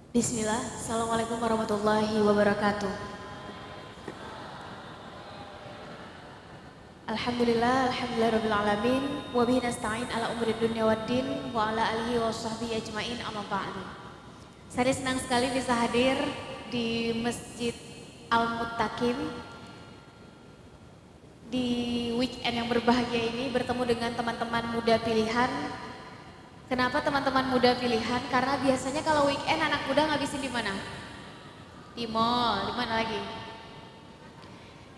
Bismillah, Assalamualaikum warahmatullahi wabarakatuh. Alhamdulillah rabbil alamin. Wa bihi nasta'in ala umuri dunya waddin wa ala alihi wa sahbihi ajmain amma ba'du. Saya senang sekali bisa hadir di Masjid Al-Muttaqin di weekend yang berbahagia ini bertemu dengan teman-teman muda pilihan. Kenapa teman-teman muda pilihan? Karena biasanya kalau weekend anak muda ngabisin di mana? Di mall, di mana lagi?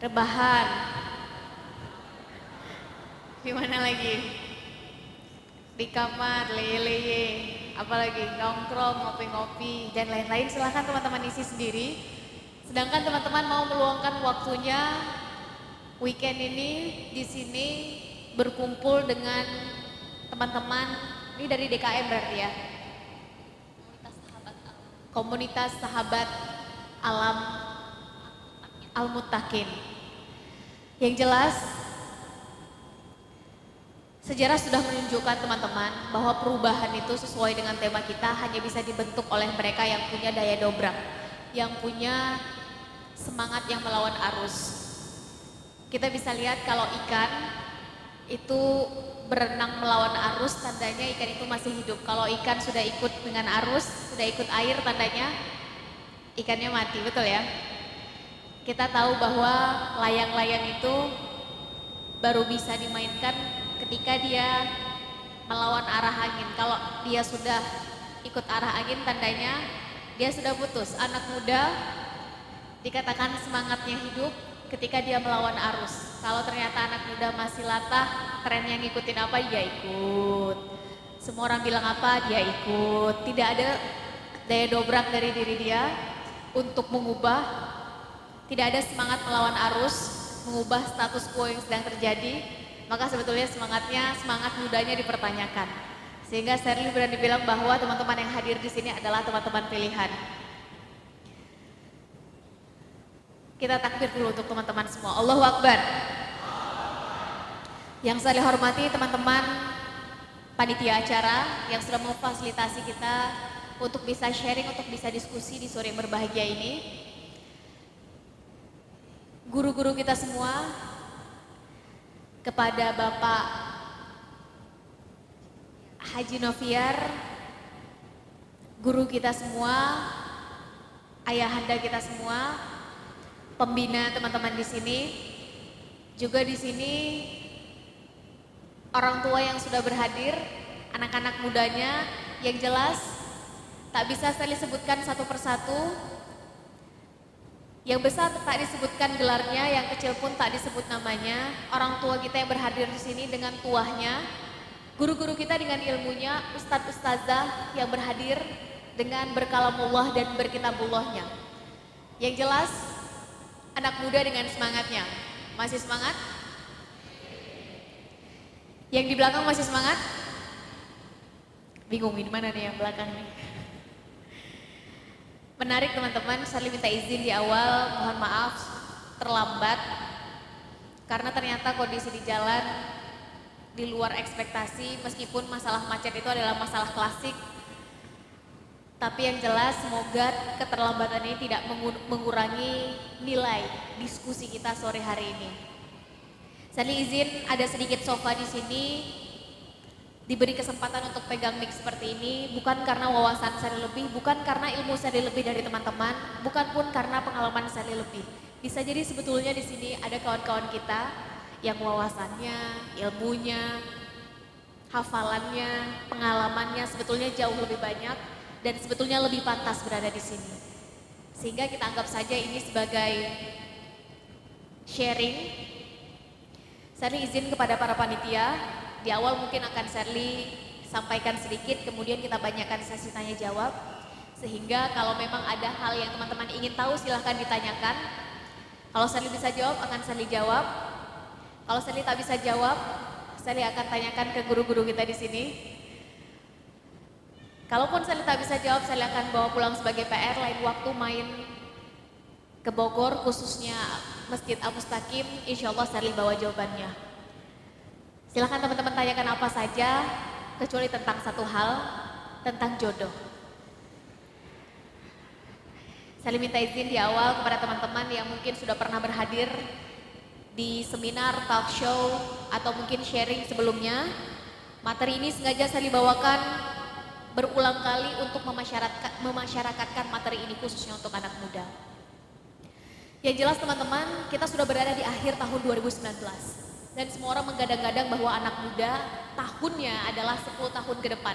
Rebahan. Di mana lagi? Di kamar, leye-leye, apalagi nongkrong, ngopi-ngopi, dan lain-lain. Silahkan teman-teman isi sendiri. Sedangkan teman-teman mau meluangkan waktunya weekend ini di sini berkumpul dengan teman-teman. Ini dari DKM berarti ya? Komunitas Sahabat Alam Al-Muttaqin. Yang jelas, sejarah sudah menunjukkan teman-teman bahwa perubahan itu sesuai dengan tema kita hanya bisa dibentuk oleh mereka yang punya daya dobrak, yang punya semangat yang melawan arus. Kita bisa lihat kalau ikan itu berenang melawan arus, tandanya ikan itu masih hidup. Kalau ikan sudah ikut dengan arus, sudah ikut air, tandanya ikannya mati, betul ya? Kita tahu bahwa layang-layang itu baru bisa dimainkan ketika dia melawan arah angin. Kalau dia sudah ikut arah angin, tandanya dia sudah putus. Anak muda dikatakan semangatnya hidup ketika dia melawan arus. Kalau ternyata anak muda masih latah, trennya ngikutin apa, dia ikut. Semua orang bilang apa, dia ikut. Tidak ada daya dobrak dari diri dia untuk mengubah. Tidak ada semangat melawan arus, mengubah status quo yang sedang terjadi. Maka sebetulnya semangat mudanya dipertanyakan. Sehingga Sherly berani bilang bahwa teman-teman yang hadir di sini adalah teman-teman pilihan. Kita takbir dulu untuk teman-teman semua. Allahu Akbar. Yang saya hormati teman-teman panitia acara yang sudah memfasilitasi kita untuk bisa sharing, untuk bisa diskusi di sore yang berbahagia ini. Guru-guru kita semua, kepada Bapak Haji Noviar, guru kita semua, ayahanda kita semua, pembina teman-teman di sini, juga di sini orang tua yang sudah berhadir, anak-anak mudanya, yang jelas tak bisa saya sebutkan satu persatu. Yang besar tak disebutkan gelarnya, yang kecil pun tak disebut namanya. Orang tua kita yang berhadir di sini dengan tuahnya, guru-guru kita dengan ilmunya, ustadz-ustazah yang berhadir dengan berkalamullah dan berkitabullahnya. Yang jelas, anak muda dengan semangatnya. Masih semangat? Yang di belakang masih semangat? Bingung di mana nih yang belakang nih? Menarik teman-teman, saya minta izin di awal, mohon maaf terlambat karena ternyata kondisi di jalan di luar ekspektasi. Meskipun masalah macet itu adalah masalah klasik, tapi yang jelas semoga keterlambatan ini tidak mengurangi nilai diskusi kita sore hari ini. Saya izin ada sedikit sofa di sini, diberi kesempatan untuk pegang mic seperti ini, bukan karena wawasan saya lebih, bukan karena ilmu saya lebih dari teman-teman, bukan pun karena pengalaman saya lebih. Bisa jadi sebetulnya di sini ada kawan-kawan kita yang wawasannya, ilmunya, hafalannya, pengalamannya sebetulnya jauh lebih banyak dan sebetulnya lebih pantas berada di sini. Sehingga kita anggap saja ini sebagai sharing. Saya izin kepada para panitia. Di awal mungkin akan Sherly sampaikan sedikit, kemudian kita banyakkan sesi tanya jawab. Sehingga kalau memang ada hal yang teman-teman ingin tahu silahkan ditanyakan. Kalau Sherly bisa jawab, akan Sherly jawab. Kalau Sherly tak bisa jawab, Sherly akan tanyakan ke guru-guru kita di sini. Kalaupun Sherly tak bisa jawab, Sherly akan bawa pulang sebagai PR, lain waktu main ke Bogor, khususnya Masjid Al-Mustaqim, insya Allah Sherly bawa jawabannya. Silahkan teman-teman tanyakan apa saja, kecuali tentang satu hal, tentang jodoh. Saya minta izin di awal kepada teman-teman yang mungkin sudah pernah berhadir di seminar, talk show, atau mungkin sharing sebelumnya. Materi ini sengaja saya dibawakan berulang kali untuk memasyarakatkan materi ini khususnya untuk anak muda. Yang jelas teman-teman, kita sudah berada di akhir tahun 2019 dan semua orang menggadang-gadang bahwa anak muda tahunnya adalah 10 tahun ke depan.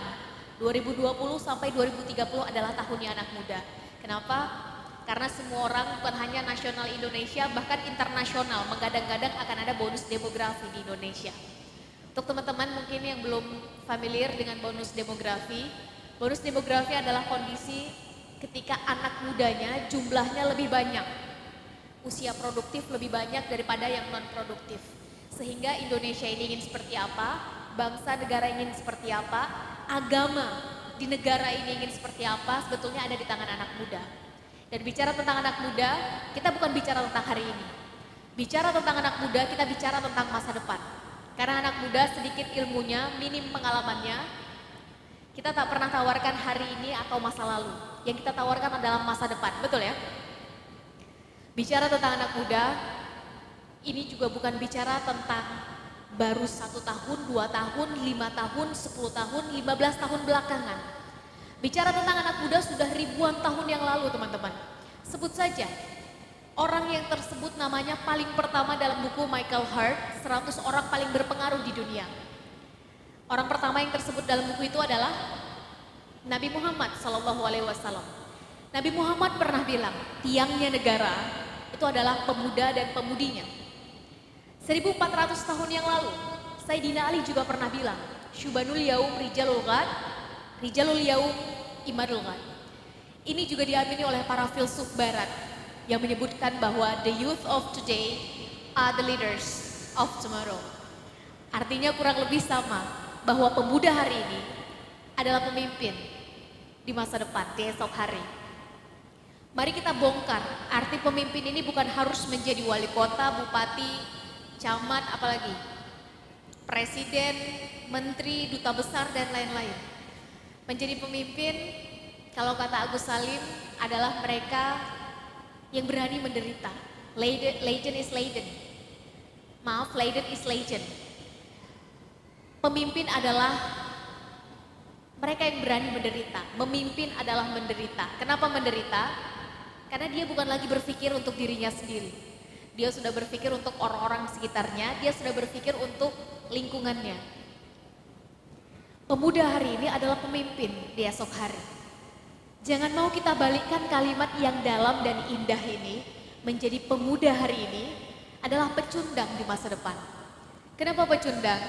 2020 sampai 2030 adalah tahunnya anak muda. Kenapa? Karena semua orang bukan hanya nasional Indonesia, bahkan internasional menggadang-gadang akan ada bonus demografi di Indonesia. Untuk teman-teman mungkin yang belum familiar dengan bonus demografi adalah kondisi ketika anak mudanya jumlahnya lebih banyak, usia produktif lebih banyak daripada yang non produktif. Sehingga Indonesia ini ingin seperti apa, bangsa negara ingin seperti apa, agama di negara ini ingin seperti apa, sebetulnya ada di tangan anak muda. Dan bicara tentang anak muda, kita bukan bicara tentang hari ini. Bicara tentang anak muda, kita bicara tentang masa depan. Karena anak muda sedikit ilmunya, minim pengalamannya, kita tak pernah tawarkan hari ini atau masa lalu. Yang kita tawarkan adalah masa depan, betul ya? Bicara tentang anak muda, ini juga bukan bicara tentang baru 1 tahun, 2 tahun, 5 tahun, 10 tahun, 15 tahun belakangan. Bicara tentang anak muda sudah ribuan tahun yang lalu teman-teman. Sebut saja, orang yang tersebut namanya paling pertama dalam buku Michael Hart, 100 orang paling berpengaruh di dunia. Orang pertama yang tersebut dalam buku itu adalah Nabi Muhammad SAW. Nabi Muhammad pernah bilang, tiangnya negara itu adalah pemuda dan pemudinya. 1400 tahun yang lalu, Sayyidina Ali juga pernah bilang, Syubanul yaum rijalul ghad, rijalul yaum imadul ghad. Ini juga diamini oleh para filsuf barat yang menyebutkan bahwa the youth of today are the leaders of tomorrow. Artinya kurang lebih sama, bahwa pemuda hari ini adalah pemimpin di masa depan, di esok hari. Mari kita bongkar, arti pemimpin ini bukan harus menjadi wali kota, bupati, camat, apalagi presiden, menteri, duta besar, dan lain-lain. Menjadi pemimpin, kalau kata Agus Salim, adalah mereka yang berani menderita. Legend is legend. Maaf, legend is legend. Pemimpin adalah mereka yang berani menderita. Memimpin adalah menderita. Kenapa menderita? Karena dia bukan lagi berpikir untuk dirinya sendiri. Dia sudah berpikir untuk orang-orang sekitarnya, dia sudah berpikir untuk lingkungannya. Pemuda hari ini adalah pemimpin di esok hari. Jangan mau kita balikkan kalimat yang dalam dan indah ini menjadi pemuda hari ini adalah pecundang di masa depan. Kenapa pecundang?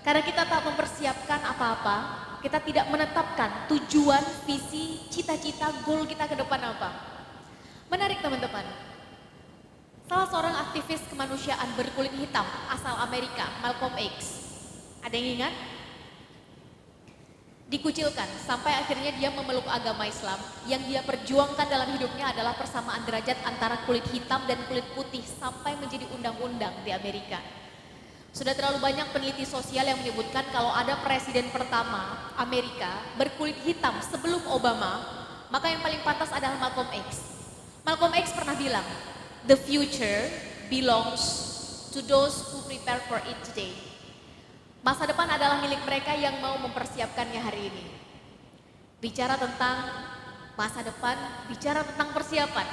Karena kita tak mempersiapkan apa-apa, kita tidak menetapkan tujuan, visi, cita-cita, goal kita ke depan apa. Menarik teman-teman, salah seorang aktivis kemanusiaan berkulit hitam asal Amerika, Malcolm X. Ada yang ingat? Dikucilkan sampai akhirnya dia memeluk agama Islam. Yang dia perjuangkan dalam hidupnya adalah persamaan derajat antara kulit hitam dan kulit putih sampai menjadi undang-undang di Amerika. Sudah terlalu banyak peneliti sosial yang menyebutkan kalau ada presiden pertama Amerika berkulit hitam sebelum Obama, maka yang paling pantas adalah Malcolm X. Malcolm X pernah bilang, the future belongs to those who prepare for it today. Masa depan adalah milik mereka yang mau mempersiapkannya hari ini. Bicara tentang masa depan, bicara tentang persiapan.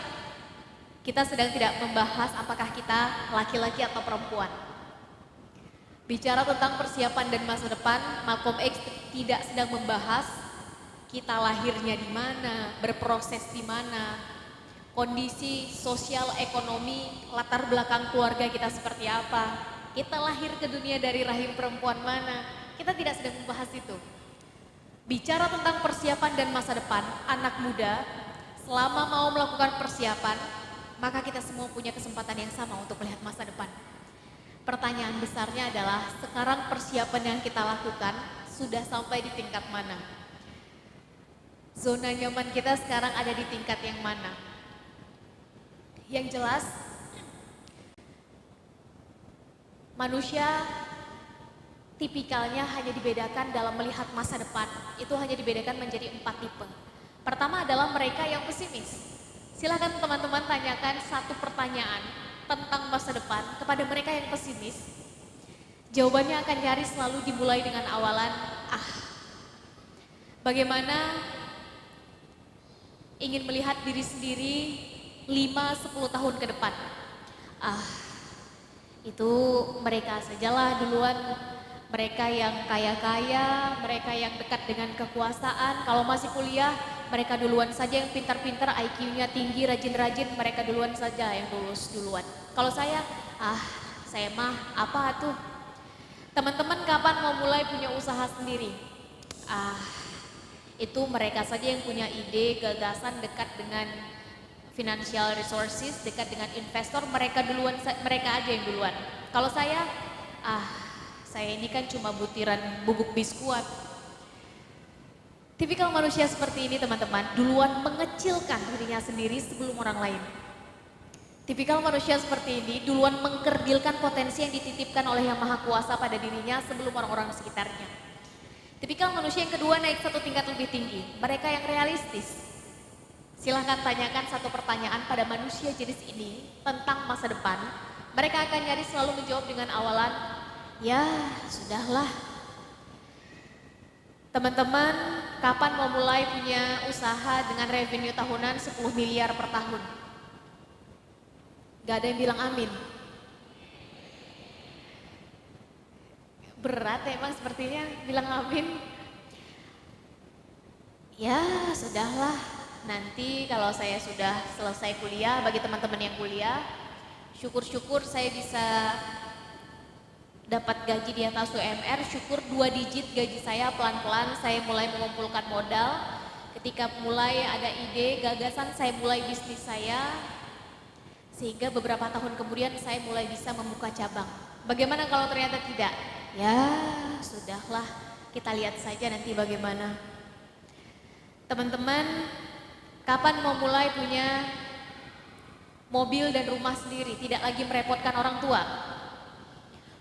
Kita sedang tidak membahas apakah kita laki-laki atau perempuan. Bicara tentang persiapan dan masa depan, Malcolm X tidak sedang membahas kita lahirnya di mana, berproses di mana, kondisi sosial ekonomi, latar belakang keluarga kita seperti apa, kita lahir ke dunia dari rahim perempuan mana, kita tidak sedang membahas itu. Bicara tentang persiapan dan masa depan, anak muda, selama mau melakukan persiapan, maka kita semua punya kesempatan yang sama untuk melihat masa depan. Pertanyaan besarnya adalah sekarang persiapan yang kita lakukan sudah sampai di tingkat mana? Zona nyaman kita sekarang ada di tingkat yang mana? Yang jelas, manusia tipikalnya hanya dibedakan dalam melihat masa depan. Itu hanya dibedakan menjadi 4 tipe. Pertama adalah mereka yang pesimis. Silakan teman-teman tanyakan satu pertanyaan tentang masa depan kepada mereka yang pesimis. Jawabannya akan nyaris selalu dimulai dengan awalan ah. Bagaimana ingin melihat diri sendiri 5-10 tahun ke depan? Ah, itu mereka sajalah duluan. Mereka yang kaya-kaya, mereka yang dekat dengan kekuasaan. Kalau masih kuliah, mereka duluan saja yang pintar-pintar, IQ-nya tinggi, rajin-rajin, mereka duluan saja yang lulus duluan. Kalau saya mah apa tuh? Teman-teman kapan mau mulai punya usaha sendiri? Itu mereka saja yang punya ide, gagasan dekat dengan financial resources, dekat dengan investor, mereka aja yang duluan. Kalau saya ini kan cuma butiran bubuk biskuit. Tipikal manusia seperti ini teman-teman, duluan mengecilkan dirinya sendiri sebelum orang lain. Tipikal manusia seperti ini duluan mengkerdilkan potensi yang dititipkan oleh Yang Maha Kuasa pada dirinya sebelum orang-orang sekitarnya. Tipikal manusia yang kedua naik satu tingkat lebih tinggi, mereka yang realistis. Silahkan tanyakan satu pertanyaan pada manusia jenis ini tentang masa depan. Mereka akan nyaris selalu menjawab dengan awalan, ya sudahlah. Teman-teman, kapan mau mulai punya usaha dengan revenue tahunan 10 miliar per tahun? Gak ada yang bilang amin. Berat ya emang sepertinya bilang amin. Ya sudahlah, nanti kalau saya sudah selesai kuliah, bagi teman-teman yang kuliah, syukur-syukur saya bisa dapat gaji di atas UMR, syukur 2 digit gaji saya, pelan-pelan saya mulai mengumpulkan modal. Ketika mulai ada ide, gagasan, saya mulai bisnis saya, sehingga beberapa tahun kemudian saya mulai bisa membuka cabang. Bagaimana kalau ternyata tidak? Ya sudahlah, kita lihat saja nanti bagaimana. Teman-teman, kapan mau mulai punya mobil dan rumah sendiri, tidak lagi merepotkan orang tua?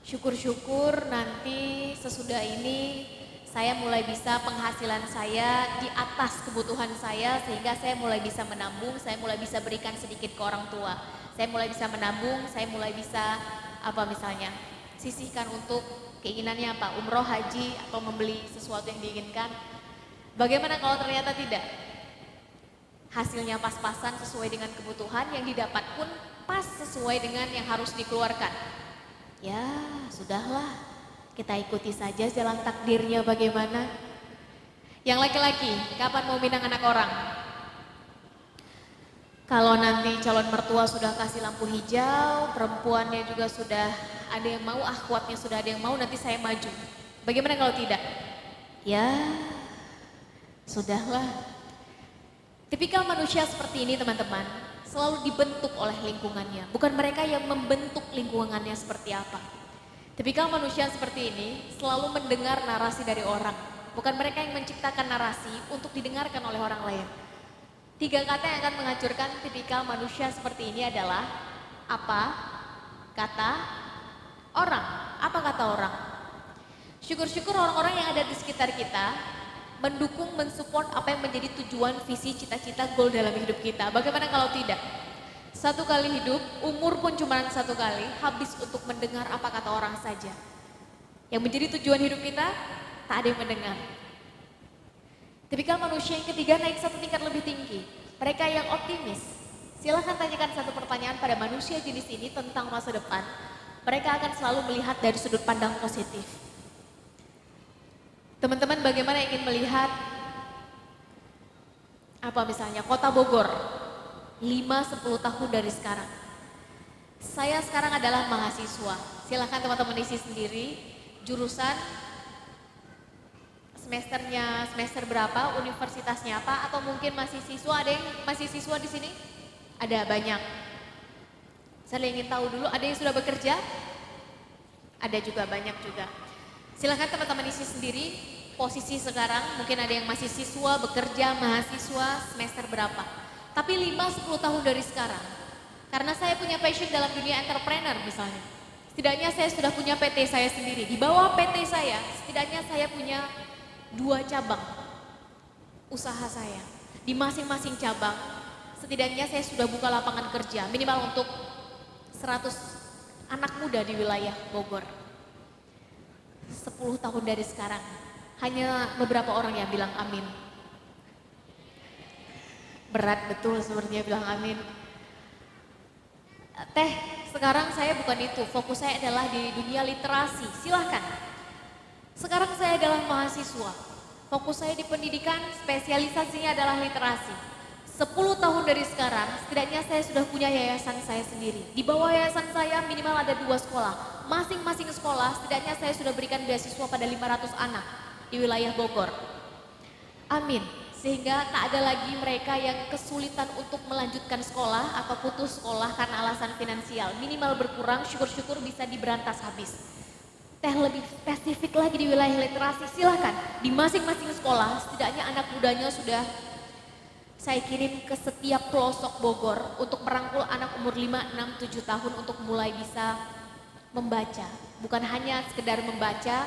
Syukur-syukur nanti sesudah ini saya mulai bisa penghasilan saya di atas kebutuhan saya, sehingga saya mulai bisa menabung, saya mulai bisa berikan sedikit ke orang tua. Saya mulai bisa menabung, saya mulai bisa sisihkan untuk keinginannya apa, umroh, haji, atau membeli sesuatu yang diinginkan. Bagaimana kalau ternyata tidak? Hasilnya pas-pasan sesuai dengan kebutuhan, yang didapat pun pas sesuai dengan yang harus dikeluarkan. Ya sudahlah, kita ikuti saja jalan takdirnya bagaimana. Yang laki-laki, kapan mau minang anak orang? Kalau nanti calon mertua sudah kasih lampu hijau, perempuannya juga sudah ada yang mau, akhwatnya sudah ada yang mau, nanti saya maju. Bagaimana kalau tidak? Ya sudahlah. Tipikal manusia seperti ini teman-teman, selalu dibentuk oleh lingkungannya, bukan mereka yang membentuk lingkungannya seperti apa. Tipikal manusia seperti ini selalu mendengar narasi dari orang, bukan mereka yang menciptakan narasi untuk didengarkan oleh orang lain. 3 kata yang akan menghancurkan tipikal manusia seperti ini adalah apa kata orang. Apa kata orang? Syukur-syukur orang-orang yang ada di sekitar kita mendukung, mensupport apa yang menjadi tujuan, visi, cita-cita, goal dalam hidup kita. Bagaimana kalau tidak? Satu kali hidup, umur pun cuma 1 kali, habis untuk mendengar apa kata orang saja. Yang menjadi tujuan hidup kita, tak ada yang mendengar. Tipikal manusia yang ketiga naik 1 tingkat lebih tinggi, mereka yang optimis. Silahkan tanyakan satu pertanyaan pada manusia jenis ini tentang masa depan. Mereka akan selalu melihat dari sudut pandang positif. Teman-teman, bagaimana ingin melihat misalnya kota Bogor 5-10 tahun dari sekarang? Saya sekarang adalah mahasiswa. Silahkan teman-teman isi sendiri jurusan, semester berapa, universitasnya apa, atau mungkin masih siswa. Ada yang masih siswa di sini? Ada banyak. Saya ingin tahu dulu, ada yang sudah bekerja? Ada juga, banyak juga. Silahkan teman-teman isi sendiri posisi sekarang, mungkin ada yang masih siswa, bekerja, mahasiswa, semester berapa. Tapi 5-10 tahun dari sekarang, karena saya punya passion dalam dunia entrepreneur misalnya. Setidaknya saya sudah punya PT saya sendiri. Di bawah PT saya, setidaknya saya punya 2 cabang usaha saya. Di masing-masing cabang, setidaknya saya sudah buka lapangan kerja minimal untuk 100 anak muda di wilayah Bogor. 10 tahun dari sekarang, hanya beberapa orang yang bilang amin. Berat betul sepertinya bilang amin. Teh, sekarang saya bukan itu, fokus saya adalah di dunia literasi, silahkan. Sekarang saya adalah mahasiswa, fokus saya di pendidikan, spesialisasinya adalah literasi. 10 tahun dari sekarang, setidaknya saya sudah punya yayasan saya sendiri. Di bawah yayasan saya minimal ada 2 sekolah. Masing-masing sekolah setidaknya saya sudah berikan beasiswa pada 500 anak di wilayah Bogor. Amin. Sehingga tak ada lagi mereka yang kesulitan untuk melanjutkan sekolah atau putus sekolah karena alasan finansial. Minimal berkurang, syukur-syukur bisa diberantas habis. Teh lebih spesifik lagi di wilayah literasi, silahkan. Di masing-masing sekolah setidaknya anak mudanya sudah saya kirim ke setiap pelosok Bogor untuk merangkul anak umur 5, 6, 7 tahun untuk mulai bisa membaca. Bukan hanya sekedar membaca,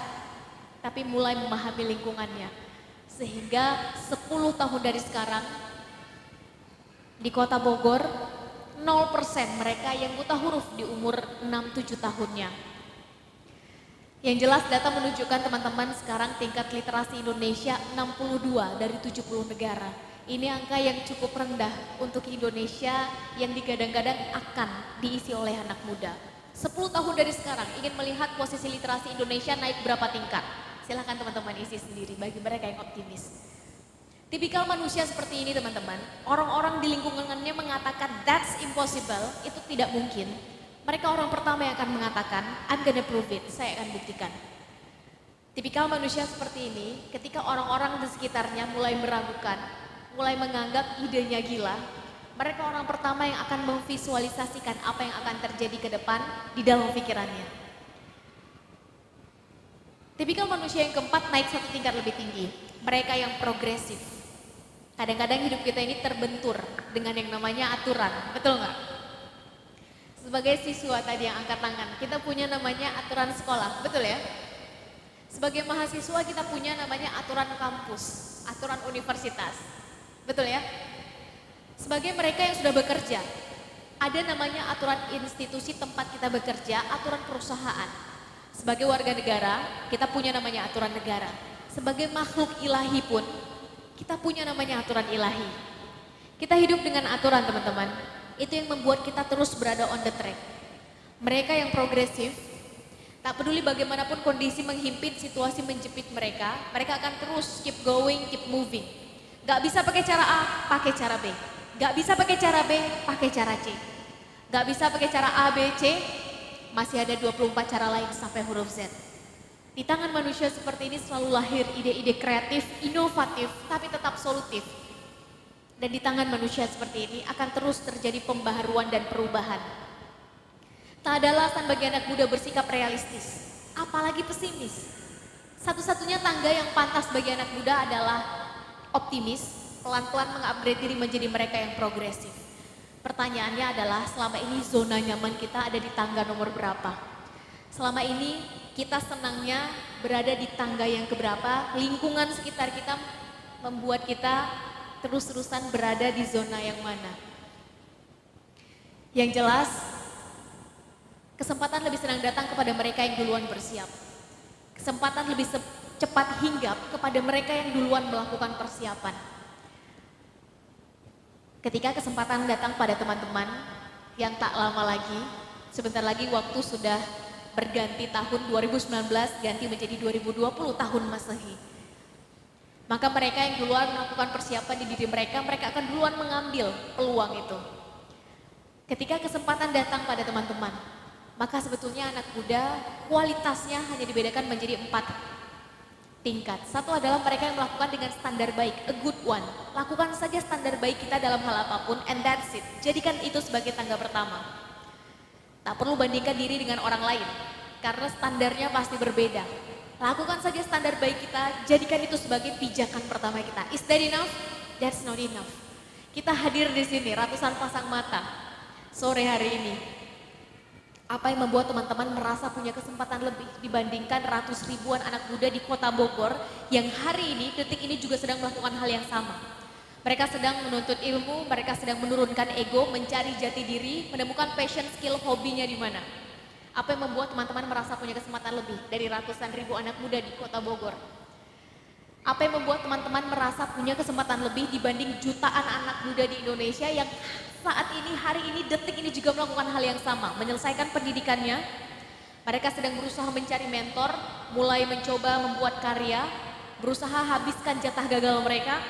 tapi mulai memahami lingkungannya. Sehingga 10 tahun dari sekarang, di kota Bogor, 0% mereka yang buta huruf di umur 6-7 tahunnya. Yang jelas data menunjukkan teman-teman sekarang tingkat literasi Indonesia 62 dari 70 negara. Ini angka yang cukup rendah untuk Indonesia yang digadang-gadang akan diisi oleh anak muda. 10 tahun dari sekarang ingin melihat posisi literasi Indonesia naik berapa tingkat. Silahkan teman-teman isi sendiri bagi mereka yang optimis. Tipikal manusia seperti ini teman-teman, orang-orang di lingkungannya mengatakan that's impossible, itu tidak mungkin. Mereka orang pertama yang akan mengatakan I'm gonna prove it, saya akan buktikan. Tipikal manusia seperti ini, ketika orang-orang di sekitarnya mulai meragukan, mulai menganggap idenya gila, mereka orang pertama yang akan memvisualisasikan apa yang akan terjadi ke depan di dalam pikirannya. Tipikal manusia yang keempat naik satu tingkat lebih tinggi, mereka yang progresif. Kadang-kadang hidup kita ini terbentur dengan yang namanya aturan, betul nggak? Sebagai siswa tadi yang angkat tangan, kita punya namanya aturan sekolah, betul ya? Sebagai mahasiswa kita punya namanya aturan kampus, aturan universitas, betul ya? Sebagai mereka yang sudah bekerja, ada namanya aturan institusi tempat kita bekerja, aturan perusahaan. Sebagai warga negara, kita punya namanya aturan negara. Sebagai makhluk ilahi pun, kita punya namanya aturan ilahi. Kita hidup dengan aturan teman-teman, itu yang membuat kita terus berada on the track. Mereka yang progresif, tak peduli bagaimanapun kondisi menghimpit, situasi menjepit mereka, mereka akan terus keep going, keep moving. Gak bisa pakai cara A, pakai cara B. Gak bisa pakai cara B, pakai cara C. Gak bisa pakai cara A, B, C, masih ada 24 cara lain sampai huruf Z. Di tangan manusia seperti ini selalu lahir ide-ide kreatif, inovatif, tapi tetap solutif. Dan di tangan manusia seperti ini akan terus terjadi pembaharuan dan perubahan. Tak ada alasan bagi anak muda bersikap realistis, apalagi pesimis. Satu-satunya tangga yang pantas bagi anak muda adalah optimis, pelan-pelan mengupgrade diri menjadi mereka yang progresif. Pertanyaannya adalah selama ini zona nyaman kita ada di tangga nomor berapa? Selama ini kita senangnya berada di tangga yang keberapa? Lingkungan sekitar kita membuat kita terus-terusan berada di zona yang mana? Yang jelas, kesempatan lebih senang datang kepada mereka yang duluan bersiap. Kesempatan lebih cepat hinggap kepada mereka yang duluan melakukan persiapan. Ketika kesempatan datang pada teman-teman yang tak lama lagi, sebentar lagi waktu sudah berganti tahun 2019 ganti menjadi 2020 tahun Masehi. Maka mereka yang duluan melakukan persiapan di diri mereka, mereka akan duluan mengambil peluang itu. Ketika kesempatan datang pada teman-teman, maka sebetulnya anak muda kualitasnya hanya dibedakan menjadi 4 tingkat. Satu adalah mereka yang melakukan dengan standar baik, a good one. Lakukan saja standar baik kita dalam hal apapun and that's it. Jadikan itu sebagai tangga pertama. Tak perlu bandingkan diri dengan orang lain, karena standarnya pasti berbeda. Lakukan saja standar baik kita, jadikan itu sebagai pijakan pertama kita. Is that enough? That's not enough. Kita hadir di sini, ratusan pasang mata, sore hari ini. Apa yang membuat teman-teman merasa punya kesempatan lebih dibandingkan ratus ribuan anak muda di kota Bogor yang hari ini, detik ini juga sedang melakukan hal yang sama. Mereka sedang menuntut ilmu, mereka sedang menurunkan ego, mencari jati diri, menemukan passion, skill, hobinya di mana. Apa yang membuat teman-teman merasa punya kesempatan lebih dari ratusan ribu anak muda di Kota Bogor? Apa yang membuat teman-teman merasa punya kesempatan lebih dibanding jutaan anak muda di Indonesia yang saat ini, hari ini, detik ini juga melakukan hal yang sama, menyelesaikan pendidikannya. Mereka sedang berusaha mencari mentor, mulai mencoba membuat karya, berusaha habiskan jatah gagal mereka,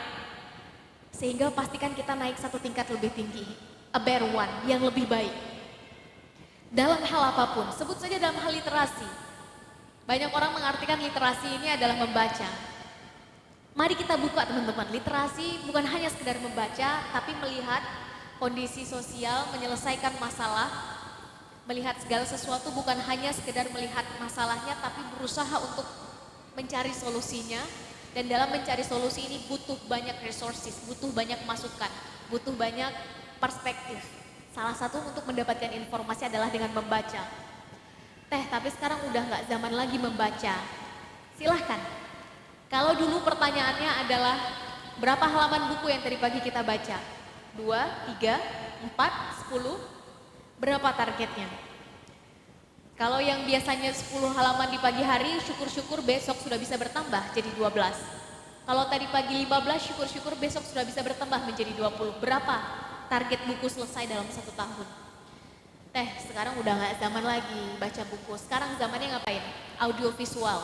sehingga pastikan kita naik satu tingkat lebih tinggi, a better one, yang lebih baik. Dalam hal apapun, sebut saja dalam hal literasi. Banyak orang mengartikan literasi ini adalah membaca. Mari kita buka teman-teman, literasi bukan hanya sekedar membaca, tapi melihat kondisi sosial, menyelesaikan masalah, melihat segala sesuatu bukan hanya sekedar melihat masalahnya, tapi berusaha untuk mencari solusinya. Dan dalam mencari solusi ini butuh banyak resources, butuh banyak masukan, butuh banyak perspektif. Salah satu untuk mendapatkan informasi adalah dengan membaca. Tapi sekarang udah nggak zaman lagi membaca. Silahkan. Kalau dulu pertanyaannya adalah berapa halaman buku yang tadi pagi kita baca? 2, 3, 4, 10? Berapa targetnya? Kalau yang biasanya 10 halaman di pagi hari, syukur-syukur besok sudah bisa bertambah jadi 12. Kalau tadi pagi 15, syukur-syukur besok sudah bisa bertambah menjadi 20. Berapa target buku selesai dalam 1 tahun? Sekarang udah gak zaman lagi baca buku. Sekarang zamannya ngapain? Audio visual.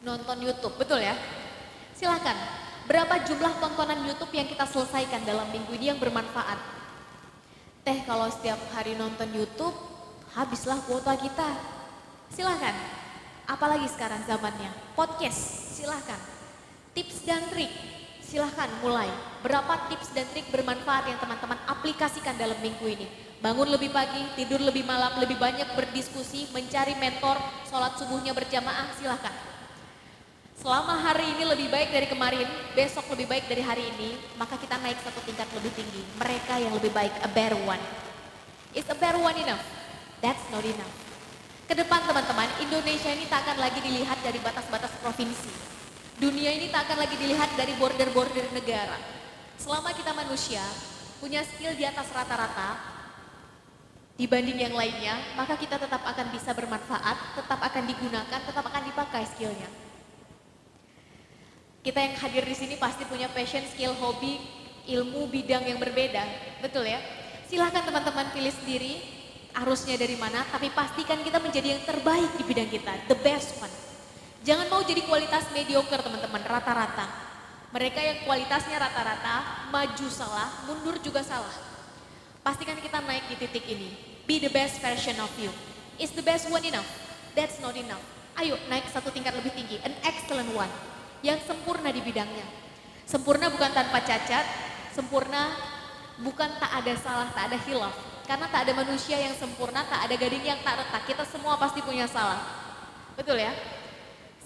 Nonton YouTube, betul ya? Silahkan, berapa jumlah tontonan YouTube yang kita selesaikan dalam minggu ini yang bermanfaat? Kalau setiap hari nonton YouTube, habislah kuota kita. Silahkan. Apalagi sekarang zamannya. Podcast, silahkan. Tips dan trik, silahkan mulai. Berapa tips dan trik bermanfaat yang teman-teman aplikasikan dalam minggu ini? Bangun lebih pagi, tidur lebih malam, lebih banyak berdiskusi, mencari mentor, sholat subuhnya berjamaah, silahkan. Selama hari ini lebih baik dari kemarin, besok lebih baik dari hari ini, maka kita naik satu tingkat lebih tinggi. Mereka yang lebih baik, a better one. Is a better one enough? That's not enough. Kedepan teman-teman, Indonesia ini tak akan lagi dilihat dari batas-batas provinsi. Dunia ini tak akan lagi dilihat dari border-border negara. Selama kita manusia punya skill di atas rata-rata dibanding yang lainnya, maka kita tetap akan bisa bermanfaat, tetap akan digunakan, tetap akan dipakai skillnya. Kita yang hadir di sini pasti punya passion, skill, hobi, ilmu, bidang yang berbeda, betul ya? Silahkan teman-teman pilih sendiri arusnya dari mana, tapi pastikan kita menjadi yang terbaik di bidang kita, the best one. Jangan mau jadi kualitas mediocre teman-teman, rata-rata. Mereka yang kualitasnya rata-rata, maju salah, mundur juga salah. Pastikan kita naik di titik ini. Be the best version of you. Is the best one enough? That's not enough. Ayo naik satu tingkat lebih tinggi, an excellent one. Yang sempurna di bidangnya. Sempurna bukan tanpa cacat, sempurna bukan tak ada salah, tak ada hilaf. Karena tak ada manusia yang sempurna, tak ada gading yang tak retak. Kita semua pasti punya salah. Betul ya?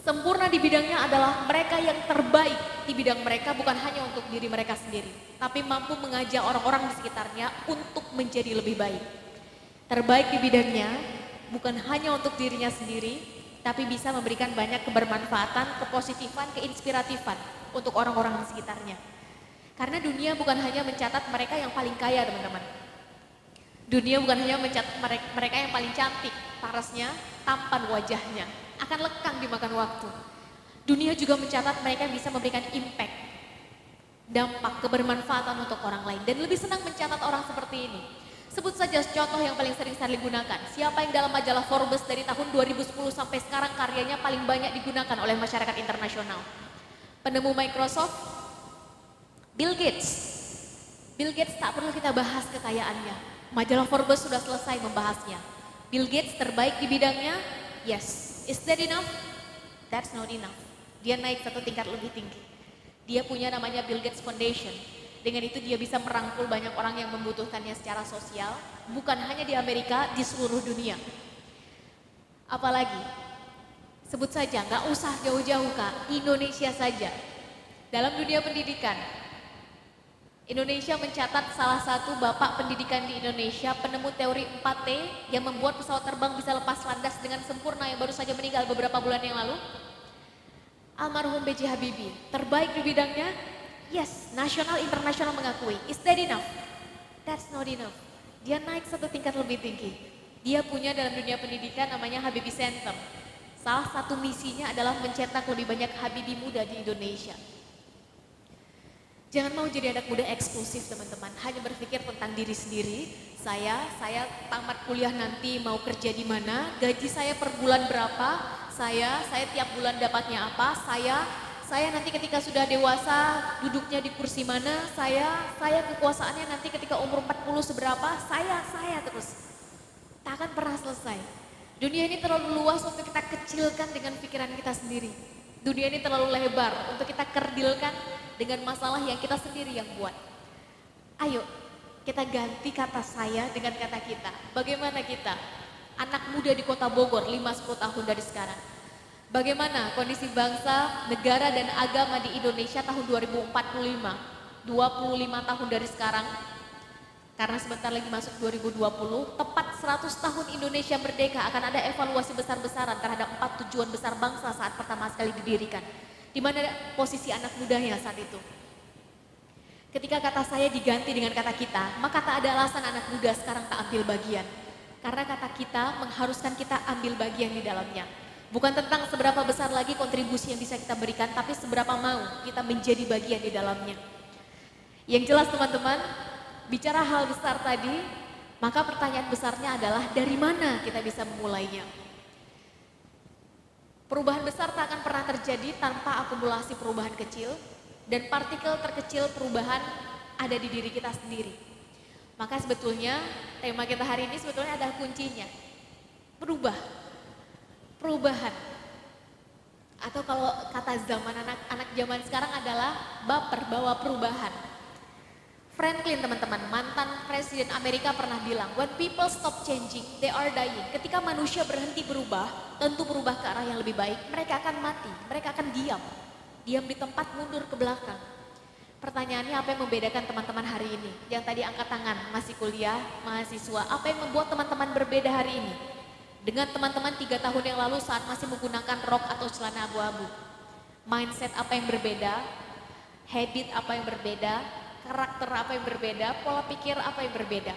Sempurna di bidangnya adalah mereka yang terbaik di bidang mereka, bukan hanya untuk diri mereka sendiri, tapi mampu mengajak orang-orang di sekitarnya untuk menjadi lebih baik. Terbaik di bidangnya bukan hanya untuk dirinya sendiri, tapi bisa memberikan banyak kebermanfaatan, kepositifan, keinspiratifan untuk orang-orang di sekitarnya. Karena dunia bukan hanya mencatat mereka yang paling kaya teman-teman. Dunia bukan hanya mencatat mereka yang paling cantik, parasnya, tampan wajahnya, akan lekang dimakan waktu. Dunia juga mencatat mereka yang bisa memberikan impact, dampak, kebermanfaatan untuk orang lain. Dan lebih senang mencatat orang seperti ini. Sebut saja contoh yang paling sering saya gunakan. Siapa yang dalam majalah Forbes dari tahun 2010 sampai sekarang karyanya paling banyak digunakan oleh masyarakat internasional? Penemu Microsoft, Bill Gates. Bill Gates tak perlu kita bahas kekayaannya. Majalah Forbes sudah selesai membahasnya. Bill Gates terbaik di bidangnya? Yes. Is that enough? That's not enough. Dia naik satu tingkat lebih tinggi. Dia punya namanya Bill Gates Foundation. Dengan itu dia bisa merangkul banyak orang yang membutuhkannya secara sosial, bukan hanya di Amerika, di seluruh dunia. Apalagi, sebut saja, nggak usah jauh-jauh Kak, Indonesia saja. Dalam dunia pendidikan, Indonesia mencatat salah satu bapak pendidikan di Indonesia, penemu teori 4T yang membuat pesawat terbang bisa lepas landas dengan sempurna yang baru saja meninggal beberapa bulan yang lalu. Almarhum B.J. Habibie, terbaik di bidangnya? Yes, nasional, internasional mengakui. Is that enough? That's not enough. Dia naik satu tingkat lebih tinggi. Dia punya dalam dunia pendidikan namanya Habibie Center. Salah satu misinya adalah mencetak lebih banyak Habibie muda di Indonesia. Jangan mau jadi anak muda eksklusif teman-teman, hanya berpikir tentang diri sendiri. Saya tamat kuliah nanti mau kerja di mana, gaji saya per bulan berapa, saya tiap bulan dapatnya apa, saya nanti ketika sudah dewasa duduknya di kursi mana, saya kekuasaannya nanti ketika umur 40 seberapa, saya terus. Tak akan pernah selesai. Dunia ini terlalu luas untuk kita kecilkan dengan pikiran kita sendiri. Dunia ini terlalu lebar untuk kita kerdilkan dengan masalah yang kita sendiri yang buat. Ayo kita ganti kata saya dengan kata kita. Bagaimana kita? Anak muda di kota Bogor 5-10 tahun dari sekarang. Bagaimana kondisi bangsa, negara dan agama di Indonesia tahun 2045? 25 tahun dari sekarang. Karena sebentar lagi masuk 2020, tepat 100 tahun Indonesia merdeka akan ada evaluasi besar-besaran terhadap 4 tujuan besar bangsa saat pertama sekali didirikan. Di mana posisi anak mudanya saat itu. Ketika kata saya diganti dengan kata kita, maka tak ada alasan anak muda sekarang tak ambil bagian. Karena kata kita mengharuskan kita ambil bagian di dalamnya. Bukan tentang seberapa besar lagi kontribusi yang bisa kita berikan, tapi seberapa mau kita menjadi bagian di dalamnya. Yang jelas teman-teman, bicara hal besar tadi, maka pertanyaan besarnya adalah dari mana kita bisa memulainya. Perubahan besar tak akan pernah terjadi tanpa akumulasi perubahan kecil, dan partikel terkecil perubahan ada di diri kita sendiri. Maka sebetulnya tema kita hari ini sebetulnya ada kuncinya. Perubahan. Atau kalau kata zaman anak zaman sekarang adalah baper bawa perubahan. Franklin teman-teman, mantan presiden Amerika pernah bilang, when people stop changing, they are dying. Ketika manusia berhenti berubah, tentu berubah ke arah yang lebih baik, mereka akan mati, mereka akan diam. Diam di tempat, mundur ke belakang. Pertanyaannya apa yang membedakan teman-teman hari ini? Yang tadi angkat tangan, masih kuliah, mahasiswa, apa yang membuat teman-teman berbeda hari ini? Dengan teman-teman 3 tahun yang lalu saat masih menggunakan rok atau celana abu-abu. Mindset apa yang berbeda? Habit apa yang berbeda? Karakter apa yang berbeda, pola pikir apa yang berbeda.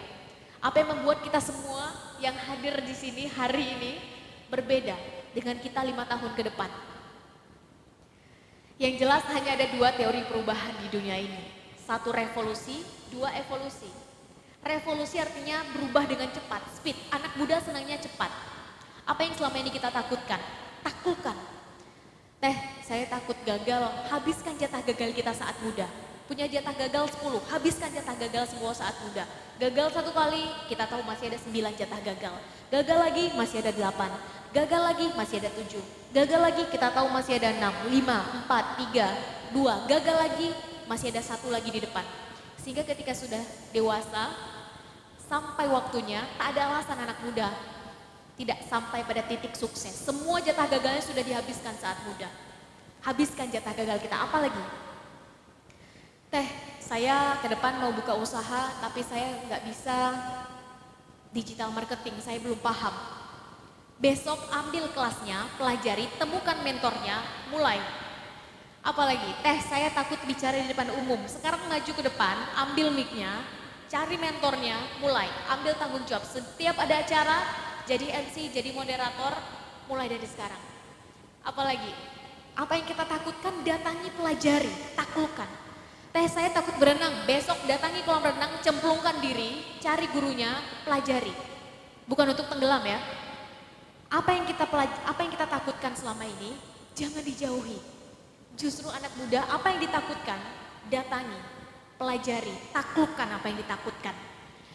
Apa yang membuat kita semua yang hadir di sini hari ini berbeda dengan kita 5 tahun ke depan. Yang jelas hanya ada 2 teori perubahan di dunia ini. 1 revolusi, 2 evolusi. Revolusi artinya berubah dengan cepat, speed. Anak muda senangnya cepat. Apa yang selama ini kita takutkan? Taklukkan. Saya takut gagal, habiskan jatah gagal kita saat muda. Punya jatah gagal 10, habiskan jatah gagal semua saat muda. Gagal 1 kali, kita tahu masih ada 9 jatah gagal. Gagal lagi, masih ada 8. Gagal lagi, masih ada 7. Gagal lagi, kita tahu masih ada 6, 5, 4, 3, 2. Gagal lagi, masih ada 1 lagi di depan. Sehingga ketika sudah dewasa, sampai waktunya, tak ada alasan anak muda tidak sampai pada titik sukses. Semua jatah gagalnya sudah dihabiskan saat muda. Habiskan jatah gagal kita, apa lagi? Saya ke depan mau buka usaha, tapi saya nggak bisa digital marketing, saya belum paham. Besok ambil kelasnya, pelajari, temukan mentornya, mulai. Apalagi, saya takut bicara di depan umum. Sekarang maju ke depan, ambil mic-nya, cari mentornya, mulai. Ambil tanggung jawab, setiap ada acara, jadi MC, jadi moderator, mulai dari sekarang. Apalagi, apa yang kita takutkan, datangi, pelajari, taklukkan. Saya takut berenang, besok datangi kolam renang, cemplungkan diri, cari gurunya, pelajari. Bukan untuk tenggelam ya. Apa yang kita takutkan selama ini, jangan dijauhi. Justru anak muda, apa yang ditakutkan, datangi, pelajari, taklukkan apa yang ditakutkan.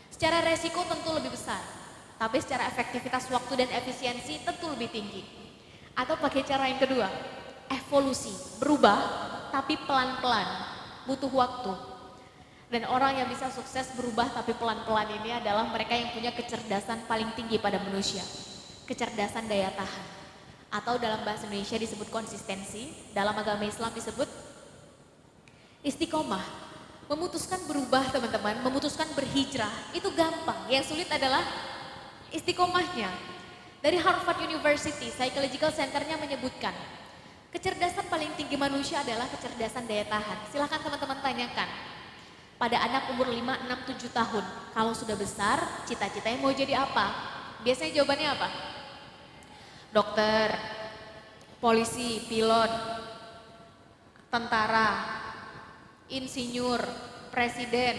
Secara resiko tentu lebih besar, tapi secara efektivitas waktu dan efisiensi tentu lebih tinggi. Atau pakai cara yang kedua, evolusi, berubah tapi pelan-pelan. Butuh waktu. Dan orang yang bisa sukses berubah tapi pelan-pelan ini adalah mereka yang punya kecerdasan paling tinggi pada manusia. Kecerdasan daya tahan. Atau dalam bahasa Indonesia disebut konsistensi, dalam agama Islam disebut istiqomah. Memutuskan berubah teman-teman, memutuskan berhijrah, itu gampang. Yang sulit adalah istiqomahnya. Dari Harvard University, Psychological Center-nya menyebutkan, Kecerdasan paling tinggi manusia adalah kecerdasan daya tahan. Silahkan teman-teman tanyakan. Pada anak umur 5, 6, 7 tahun, kalau sudah besar, cita-citanya mau jadi apa? Biasanya jawabannya apa? Dokter, polisi, pilot, tentara, insinyur, presiden,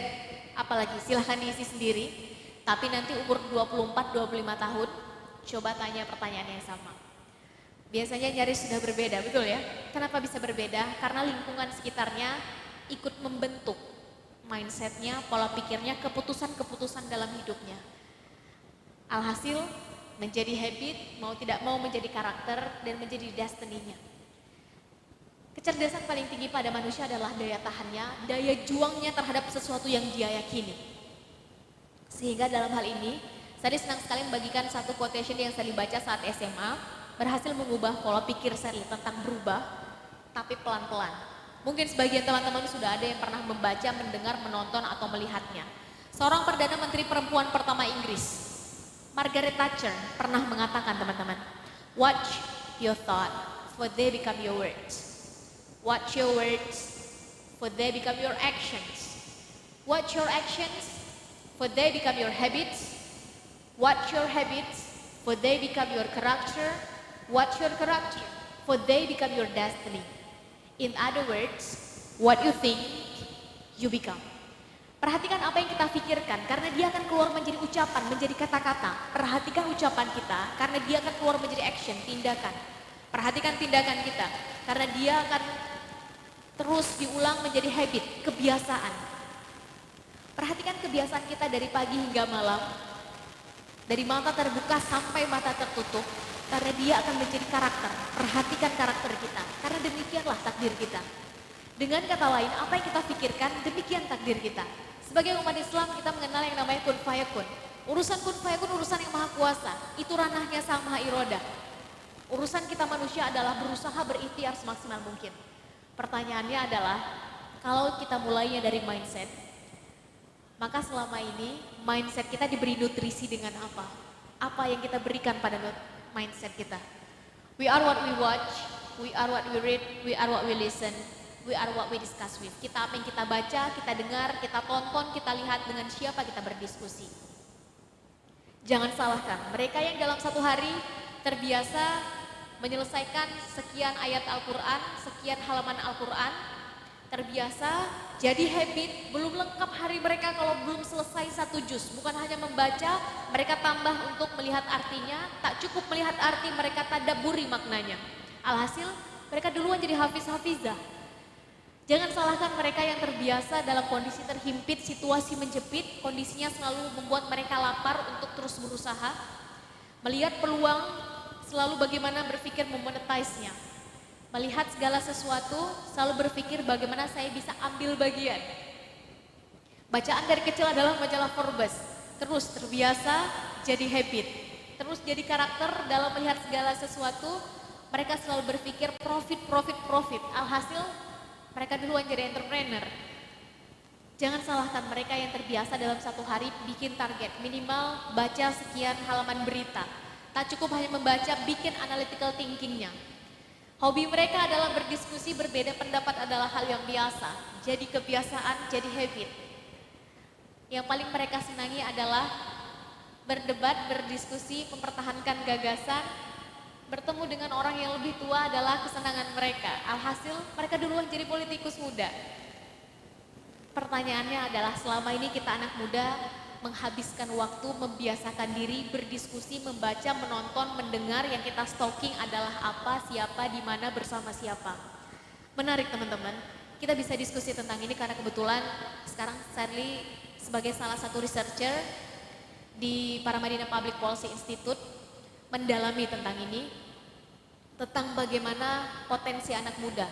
apalagi silahkan diisi sendiri. Tapi nanti umur 24-25 tahun, coba tanya pertanyaan yang sama. Biasanya nyaris sudah berbeda, betul ya? Kenapa bisa berbeda? Karena lingkungan sekitarnya ikut membentuk mindsetnya, pola pikirnya, keputusan-keputusan dalam hidupnya. Alhasil menjadi habit, mau tidak mau menjadi karakter dan menjadi destiny-nya. Kecerdasan paling tinggi pada manusia adalah daya tahannya, daya juangnya terhadap sesuatu yang dia yakini. Sehingga dalam hal ini, saya senang sekali membagikan satu quotation yang saya baca saat SMA, berhasil mengubah pola pikir saya tentang berubah, tapi pelan-pelan. Mungkin sebagian teman-teman sudah ada yang pernah membaca, mendengar, menonton, atau melihatnya. Seorang Perdana Menteri perempuan pertama Inggris, Margaret Thatcher, pernah mengatakan teman-teman, watch your thought, for they become your words. Watch your words, for they become your actions. Watch your actions, for they become your habits. Watch your habits, for they become your character. Watch your character, for they become your destiny. In other words, what you think, you become. Perhatikan apa yang kita pikirkan, karena dia akan keluar menjadi ucapan, menjadi kata-kata. Perhatikan ucapan kita, karena dia akan keluar menjadi action, tindakan. Perhatikan tindakan kita, karena dia akan terus diulang menjadi habit, kebiasaan. Perhatikan kebiasaan kita dari pagi hingga malam, dari mata terbuka sampai mata tertutup, karena dia akan menjadi karakter. Perhatikan karakter kita, karena demikianlah takdir kita. Dengan kata lain, apa yang kita pikirkan, demikian takdir kita. Sebagai umat Islam, kita mengenal yang namanya kun fayakun. Urusan kun fayakun urusan yang maha kuasa, itu ranahnya sang maha iroda. Urusan kita manusia adalah berusaha berikhtiar semaksimal mungkin. Pertanyaannya adalah, kalau kita mulainya dari mindset, maka selama ini mindset kita diberi nutrisi dengan apa? Apa yang kita berikan pada mindset kita? We are what we watch, we are what we read, we are what we listen, we are what we discuss with. Kita apa yang kita baca, kita dengar, kita tonton, kita lihat, dengan siapa kita berdiskusi. Jangan salahkan, mereka yang dalam satu hari terbiasa menyelesaikan sekian ayat Al-Quran, sekian halaman Al-Quran, terbiasa jadi habit, belum lengkap hari mereka kalau belum selesai satu juz. Bukan hanya membaca, mereka tambah untuk melihat artinya, tak cukup melihat arti, mereka tadabburi maknanya. Alhasil mereka duluan jadi hafiz-hafizah. Jangan salahkan mereka yang terbiasa dalam kondisi terhimpit, situasi menjepit, kondisinya selalu membuat mereka lapar untuk terus berusaha, melihat peluang, selalu bagaimana berpikir memonetize-nya. Melihat segala sesuatu, selalu berpikir bagaimana saya bisa ambil bagian. Bacaan dari kecil adalah majalah Forbes. Terus terbiasa jadi habit. Terus jadi karakter dalam melihat segala sesuatu. Mereka selalu berpikir profit, profit, profit. Alhasil mereka duluan jadi entrepreneur. Jangan salahkan mereka yang terbiasa dalam satu hari bikin target. Minimal baca sekian halaman berita. Tak cukup hanya membaca, bikin analytical thinking-nya. Hobi mereka adalah berdiskusi, berbeda pendapat adalah hal yang biasa. Jadi kebiasaan, jadi habit. Yang paling mereka senangi adalah berdebat, berdiskusi, mempertahankan gagasan. Bertemu dengan orang yang lebih tua adalah kesenangan mereka. Alhasil mereka duluan jadi politikus muda. Pertanyaannya adalah, selama ini kita anak muda menghabiskan waktu, membiasakan diri, berdiskusi, membaca, menonton, mendengar, yang kita stalking adalah apa, siapa, di mana, bersama siapa. Menarik teman-teman, kita bisa diskusi tentang ini karena kebetulan sekarang Sherly sebagai salah satu researcher di Paramadina Public Policy Institute mendalami tentang ini, tentang bagaimana potensi anak muda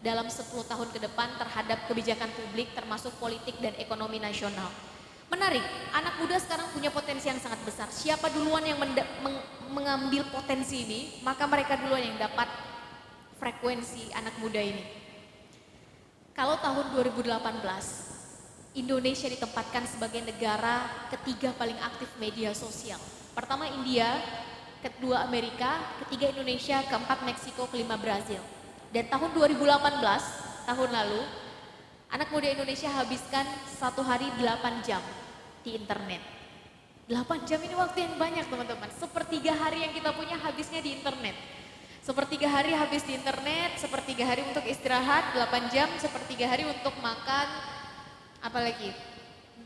dalam 10 tahun ke depan terhadap kebijakan publik termasuk politik dan ekonomi nasional. Menarik, anak muda sekarang punya potensi yang sangat besar. Siapa duluan yang mengambil potensi ini, maka mereka duluan yang dapat frekuensi anak muda ini. Kalau tahun 2018, Indonesia ditempatkan sebagai negara ketiga paling aktif media sosial. Pertama India, kedua Amerika, ketiga Indonesia, keempat Meksiko, kelima Brazil. Dan tahun 2018, tahun lalu, anak muda Indonesia habiskan satu hari 8 jam di internet. 8 jam ini waktu yang banyak teman-teman. Sepertiga hari yang kita punya habisnya di internet. Sepertiga hari habis di internet, sepertiga hari untuk istirahat, 8 jam, sepertiga hari untuk makan, apalagi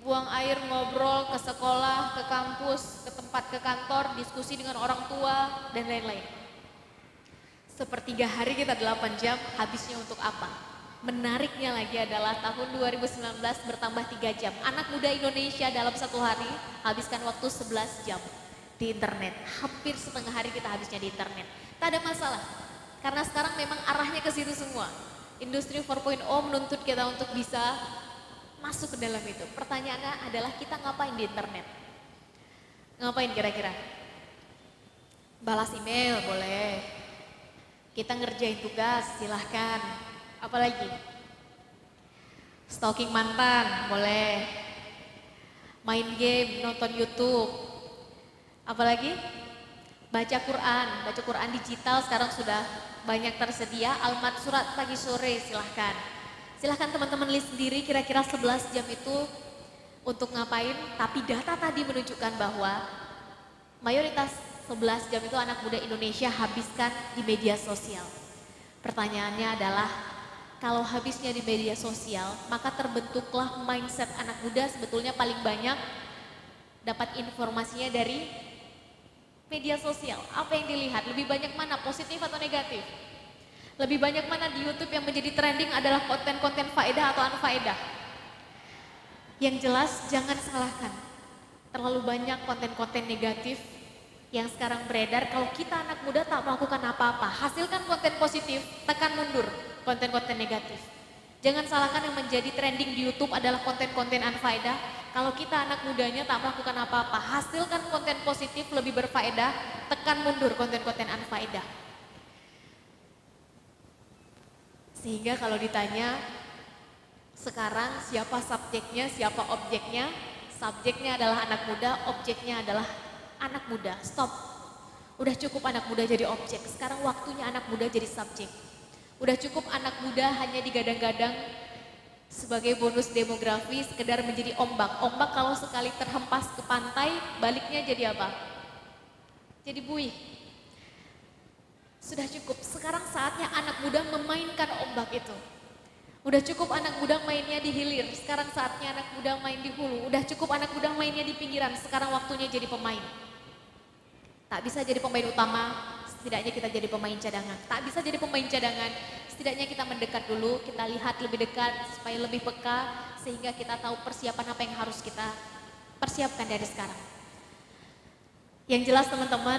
buang air, ngobrol, ke sekolah, ke kampus, ke tempat, ke kantor, diskusi dengan orang tua, dan lain-lain. Sepertiga hari kita 8 jam, habisnya untuk apa? Menariknya lagi adalah tahun 2019 bertambah 3 jam. Anak muda Indonesia dalam satu hari habiskan waktu 11 jam di internet. Hampir setengah hari kita habisnya di internet. Tak ada masalah, karena sekarang memang arahnya ke situ semua. Industri 4.0 menuntut kita untuk bisa masuk ke dalam itu. Pertanyaannya adalah kita ngapain di internet? Ngapain kira-kira? Balas email boleh. Kita ngerjain tugas silahkan. Apalagi? Stalking mantan boleh. Main game, nonton YouTube. Apalagi? Baca Quran digital sekarang sudah banyak tersedia. Almat surat pagi sore silahkan. Silahkan teman-teman lihat sendiri kira-kira 11 jam itu untuk ngapain. Tapi data tadi menunjukkan bahwa mayoritas 11 jam itu anak muda Indonesia habiskan di media sosial. Pertanyaannya adalah kalau habisnya di media sosial maka terbentuklah mindset anak muda sebetulnya paling banyak dapat informasinya dari media sosial. Apa yang dilihat? Lebih banyak mana? Positif atau negatif? Lebih banyak mana di YouTube yang menjadi trending adalah konten-konten faedah atau unfaedah? Yang jelas jangan salahkan. Terlalu banyak konten-konten negatif yang sekarang beredar. Kalau kita anak muda tak melakukan apa-apa, hasilkan konten positif, tekan mundur konten-konten negatif. Jangan salahkan yang menjadi trending di YouTube adalah konten-konten unfaedah. Kalau kita anak mudanya tak melakukan apa-apa, hasilkan konten positif lebih berfaedah, tekan mundur konten-konten unfaedah. Sehingga kalau ditanya sekarang siapa subjeknya, siapa objeknya, subjeknya adalah anak muda, objeknya adalah anak muda. Stop. Udah cukup anak muda jadi objek, sekarang waktunya anak muda jadi subjek. Udah cukup anak muda hanya digadang-gadang sebagai bonus demografi, sekedar menjadi ombak. Ombak kalau sekali terhempas ke pantai, baliknya jadi apa? Jadi buih. Sudah cukup, sekarang saatnya anak muda memainkan ombak itu. Udah cukup anak muda mainnya di hilir, sekarang saatnya anak muda main di hulu. Udah cukup anak muda mainnya di pinggiran, sekarang waktunya jadi pemain. Tak bisa jadi pemain utama, setidaknya kita jadi pemain cadangan. Tak bisa jadi pemain cadangan, setidaknya kita mendekat dulu, kita lihat lebih dekat supaya lebih peka, sehingga kita tahu persiapan apa yang harus kita persiapkan dari sekarang. Yang jelas teman-teman,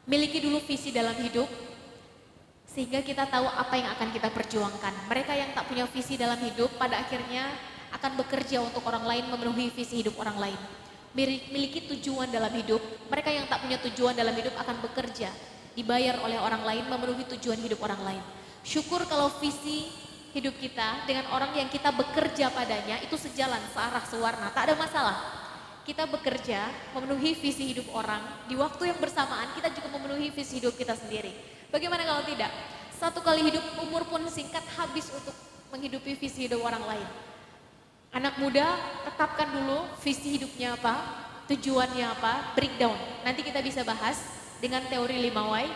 miliki dulu visi dalam hidup, sehingga kita tahu apa yang akan kita perjuangkan. Mereka yang tak punya visi dalam hidup, pada akhirnya akan bekerja untuk orang lain, memenuhi visi hidup orang lain. Miliki tujuan dalam hidup, mereka yang tak punya tujuan dalam hidup akan bekerja, dibayar oleh orang lain, memenuhi tujuan hidup orang lain. Syukur kalau visi hidup kita dengan orang yang kita bekerja padanya itu sejalan, searah, sewarna, tak ada masalah. Kita bekerja, memenuhi visi hidup orang, di waktu yang bersamaan kita juga memenuhi visi hidup kita sendiri. Bagaimana kalau tidak? Satu kali hidup, umur pun singkat, habis untuk menghidupi visi hidup orang lain. Anak muda, tetapkan dulu visi hidupnya apa, tujuannya apa, breakdown. Nanti kita bisa bahas dengan teori 5Y.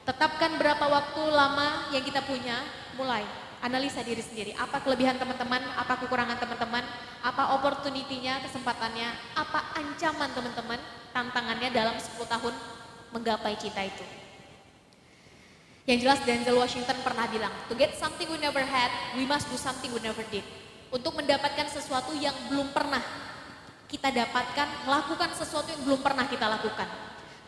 Tetapkan berapa waktu lama yang kita punya, mulai. Analisa diri sendiri, apa kelebihan teman-teman, apa kekurangan teman-teman, apa opportunity-nya, kesempatannya, apa ancaman teman-teman, tantangannya dalam 10 tahun menggapai cita itu. Yang jelas Denzel Washington pernah bilang, to get something we never had, we must do something we never did. Untuk mendapatkan sesuatu yang belum pernah kita dapatkan, lakukan sesuatu yang belum pernah kita lakukan.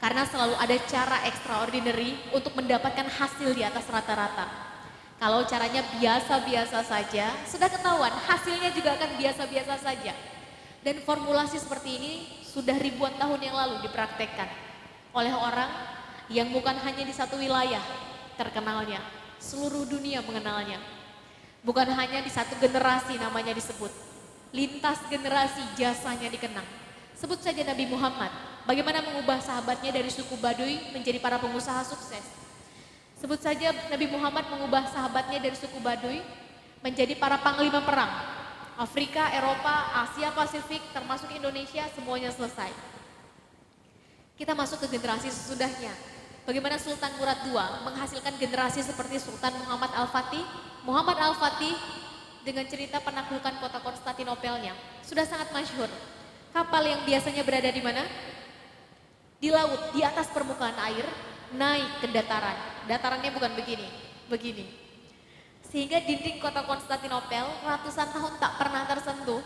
Karena selalu ada cara extraordinary untuk mendapatkan hasil di atas rata-rata. Kalau caranya biasa-biasa saja, sudah ketahuan hasilnya juga akan biasa-biasa saja. Dan formulasi seperti ini sudah ribuan tahun yang lalu dipraktekkan oleh orang yang bukan hanya di satu wilayah terkenalnya, seluruh dunia mengenalnya. Bukan hanya di satu generasi namanya disebut, lintas generasi jasanya dikenang. Sebut saja Nabi Muhammad, bagaimana mengubah sahabatnya dari suku Baduy menjadi para pengusaha sukses. Sebut saja Nabi Muhammad mengubah sahabatnya dari suku Baduy menjadi para panglima perang. Afrika, Eropa, Asia Pasifik, termasuk Indonesia, semuanya selesai. Kita masuk ke generasi sesudahnya. Bagaimana Sultan Murad II menghasilkan generasi seperti Sultan Muhammad Al-Fatih. Muhammad Al-Fatih dengan cerita penaklukan kota Konstantinopelnya sudah sangat masyhur. Kapal yang biasanya berada di mana? Di laut, di atas permukaan air, naik ke dataran. Datarannya bukan begini, begini. Sehingga dinding kota Konstantinopel ratusan tahun tak pernah tersentuh,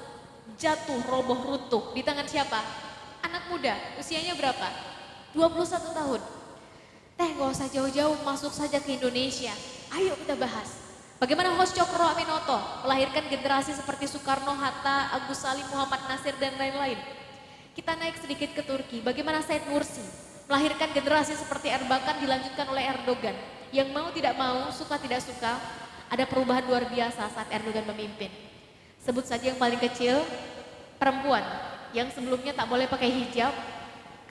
jatuh, roboh, runtuh. Di tangan siapa? Anak muda, usianya berapa? 21 tahun. Teh gak usah jauh-jauh, masuk saja ke Indonesia. Ayo kita bahas. Bagaimana Hos Cokro Aminoto melahirkan generasi seperti Soekarno, Hatta, Agus Salim, Muhammad Nasir, dan lain-lain. Kita naik sedikit ke Turki, bagaimana Said Nursi melahirkan generasi seperti Erbakan dilanjutkan oleh Erdogan. Yang mau tidak mau, suka tidak suka, ada perubahan luar biasa saat Erdogan memimpin. Sebut saja yang paling kecil, perempuan yang sebelumnya tak boleh pakai hijab,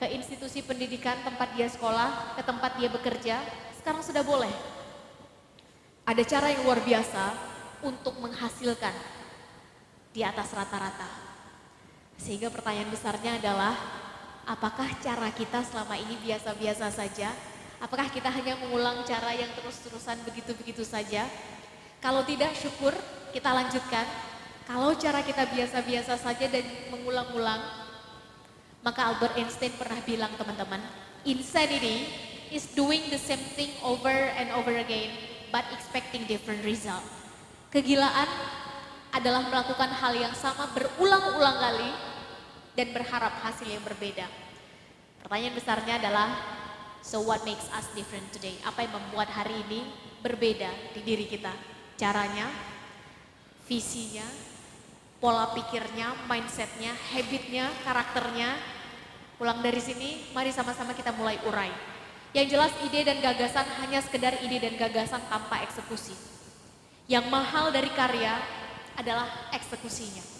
ke institusi pendidikan tempat dia sekolah, ke tempat dia bekerja, sekarang sudah boleh. Ada cara yang luar biasa untuk menghasilkan di atas rata-rata. Sehingga pertanyaan besarnya adalah, apakah cara kita selama ini biasa-biasa saja? Apakah kita hanya mengulang cara yang terus-terusan begitu-begitu saja? Kalau tidak, syukur, kita lanjutkan. Kalau cara kita biasa-biasa saja dan mengulang-ulang, maka Albert Einstein pernah bilang, teman-teman, insanity is doing the same thing over and over again but expecting different result. Kegilaan adalah melakukan hal yang sama berulang-ulang kali dan berharap hasil yang berbeda. Pertanyaan besarnya adalah, so what makes us different today? Apa yang membuat hari ini berbeda di diri kita? Caranya, visinya, pola pikirnya, mindsetnya, habitnya, karakternya. Pulang dari sini, mari sama-sama kita mulai urai. Yang jelas ide dan gagasan hanya sekedar ide dan gagasan tanpa eksekusi. Yang mahal dari karya adalah eksekusinya.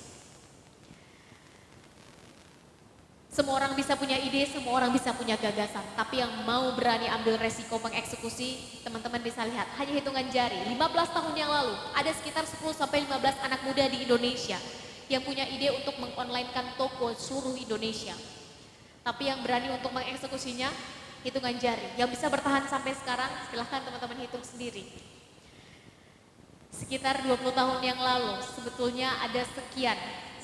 Semua orang bisa punya ide, semua orang bisa punya gagasan. Tapi yang mau berani ambil resiko mengeksekusi, teman-teman bisa lihat, hanya hitungan jari. 15 tahun yang lalu, ada sekitar 10-15 anak muda di Indonesia yang punya ide untuk mengonlinekan toko seluruh Indonesia. Tapi yang berani untuk mengeksekusinya, hitungan jari. Yang bisa bertahan sampai sekarang, silahkan teman-teman hitung sendiri. Sekitar 20 tahun yang lalu, sebetulnya ada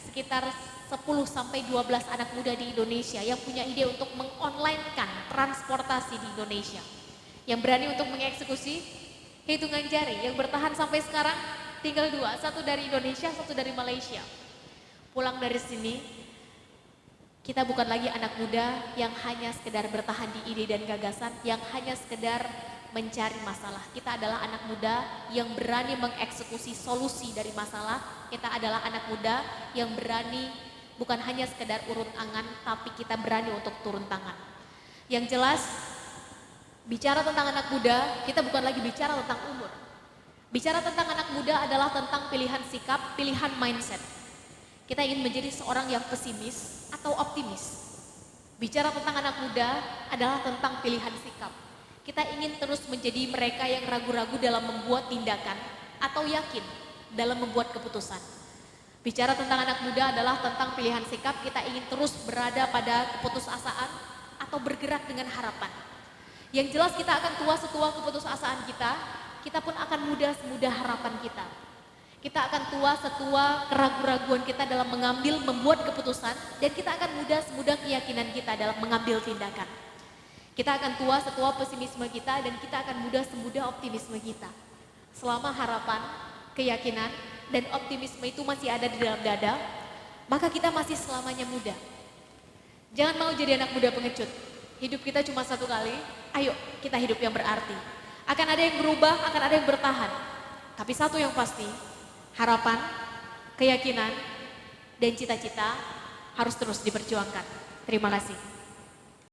sekitar 10-12 anak muda di Indonesia yang punya ide untuk mengonlinekan transportasi di Indonesia. Yang berani untuk mengeksekusi, hitungan jari. Yang bertahan sampai sekarang tinggal 2, satu dari Indonesia, satu dari Malaysia. Pulang dari sini, kita bukan lagi anak muda yang hanya sekedar bertahan di ide dan gagasan, yang hanya sekedar mencari masalah. Kita adalah anak muda yang berani mengeksekusi solusi dari masalah. Kita adalah anak muda yang berani bukan hanya sekedar urut angan, tapi kita berani untuk turun tangan. Yang jelas, bicara tentang anak muda, kita bukan lagi bicara tentang umur. Bicara tentang anak muda adalah tentang pilihan sikap, pilihan mindset. Kita ingin menjadi seorang yang pesimis atau optimis. Bicara tentang anak muda adalah tentang pilihan sikap. Kita ingin terus menjadi mereka yang ragu-ragu dalam membuat tindakan atau yakin dalam membuat keputusan. Bicara tentang anak muda adalah tentang pilihan sikap, kita ingin terus berada pada keputusasaan atau bergerak dengan harapan. Yang jelas kita akan tua setua keputusasaan kita pun akan muda semudah harapan kita. Kita akan tua setua keraguan-raguan kita dalam membuat keputusan, dan kita akan muda semudah keyakinan kita dalam mengambil tindakan. Kita akan tua setua pesimisme kita, dan kita akan muda semudah optimisme kita. Selama harapan, keyakinan, dan optimisme itu masih ada di dalam dada, maka kita masih selamanya muda. Jangan mau jadi anak muda pengecut. Hidup kita cuma satu kali, ayo kita hidup yang berarti. Akan ada yang berubah, akan ada yang bertahan. Tapi satu yang pasti, harapan, keyakinan, dan cita-cita harus terus diperjuangkan. Terima kasih.